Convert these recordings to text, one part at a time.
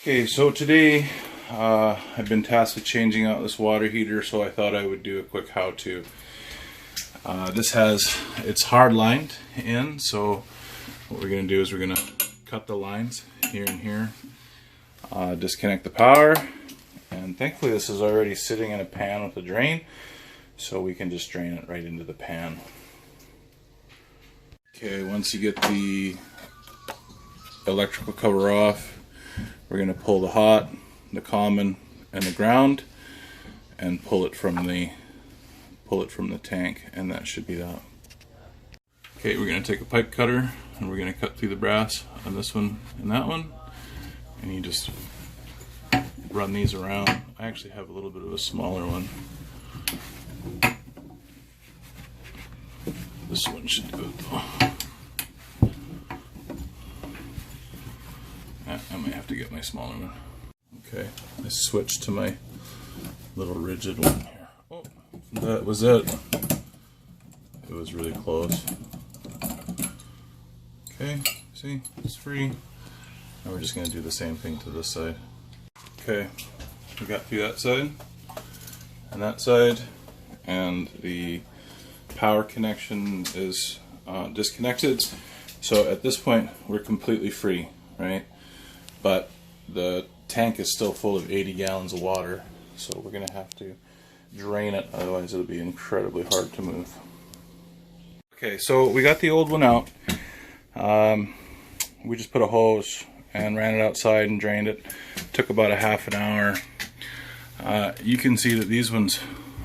Okay, so today I've been tasked with changing out this water heater, so I thought I would do a quick how-to. It's hard lined in, so what we're going to do is we're going to cut the lines here and here, disconnect the power, and thankfully this is already sitting in a pan with a drain, so we can just drain it right into the pan. Okay, once you get the electrical cover off, we're going to pull the hot, the common, and the ground, and pull it from the tank, and that should be that. Okay, we're going to take a pipe cutter and we're going to cut through the brass on this one and that one, and you just run these around. I actually have a little bit of a smaller one. This one should do it though. I might have to get my smaller one. Okay, I switched to my little rigid one here. Oh, that was it. It was really close. Okay, see, it's free. Now we're just going to do the same thing to this side. Okay, we got through that side and that side, and the power connection is disconnected. So at this point, we're completely free, right? But the tank is still full of 80 gallons of water, so we're going to have to drain it, otherwise it'll be incredibly hard to move. Okay, so we got the old one out. We just put a hose and ran it outside and drained it. Took about a half an hour. You can see that these ones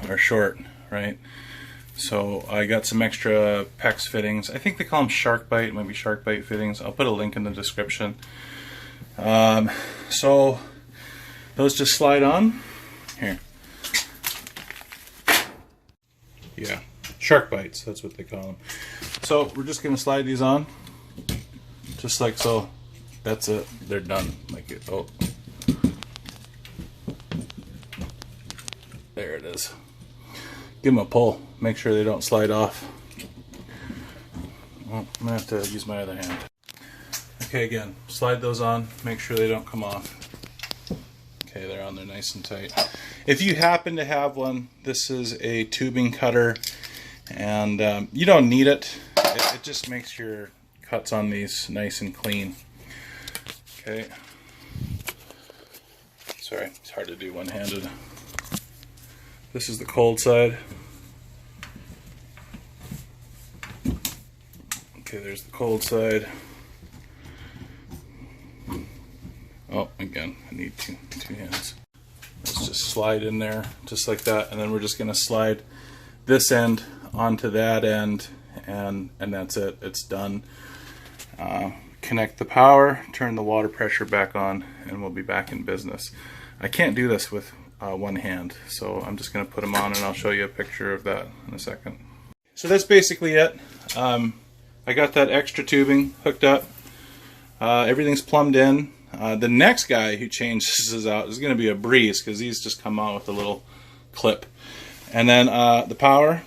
are short, right? So I got some extra PEX fittings. I think they call them Shark Bite, maybe Shark Bite fittings. I'll put a link in the description. So those just slide on here. Yeah, Shark Bites, that's what they call them. So we're just going to slide these on just like so. That's it, they're done. Like it. Oh, there it is. Give them a pull, make sure they don't slide off. Oh, I'm gonna have to use my other hand. Okay, again, slide those on, make sure they don't come off. Okay, they're on there nice and tight. If you happen to have one, this is a tubing cutter, and you don't need it. It just makes your cuts on these nice and clean. Okay. Sorry, it's hard to do one-handed. This is the cold side. Okay, there's the cold side. Oh, again, I need two hands. Let's just slide in there, just like that, and then we're just going to slide this end onto that end, and that's it. It's done. Connect the power, turn the water pressure back on, and we'll be back in business. I can't do this with one hand, so I'm just going to put them on, and I'll show you a picture of that in a second. So that's basically it. I got that extra tubing hooked up. Everything's plumbed in. The next guy who changes this out is going to be a breeze, because these just come out with a little clip. And then the power,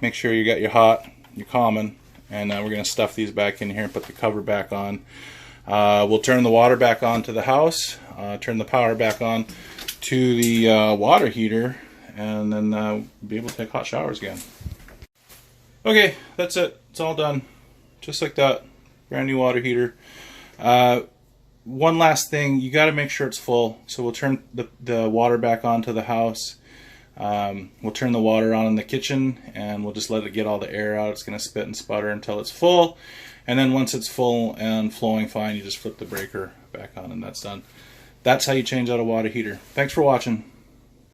make sure you got your hot, your common, and we're going to stuff these back in here and put the cover back on. We'll turn the water back on to the house, turn the power back on to the water heater, and then be able to take hot showers again. Okay, that's it. It's all done. Just like that. Brand new water heater. One last thing, you got to make sure it's full. So we'll turn the water back on to the house. We'll turn the water on in the kitchen, and we'll just let it get all the air out. It's going to spit and sputter until it's full. And then once it's full and flowing fine, you just flip the breaker back on, and that's done. That's how you change out a water heater. Thanks for watching.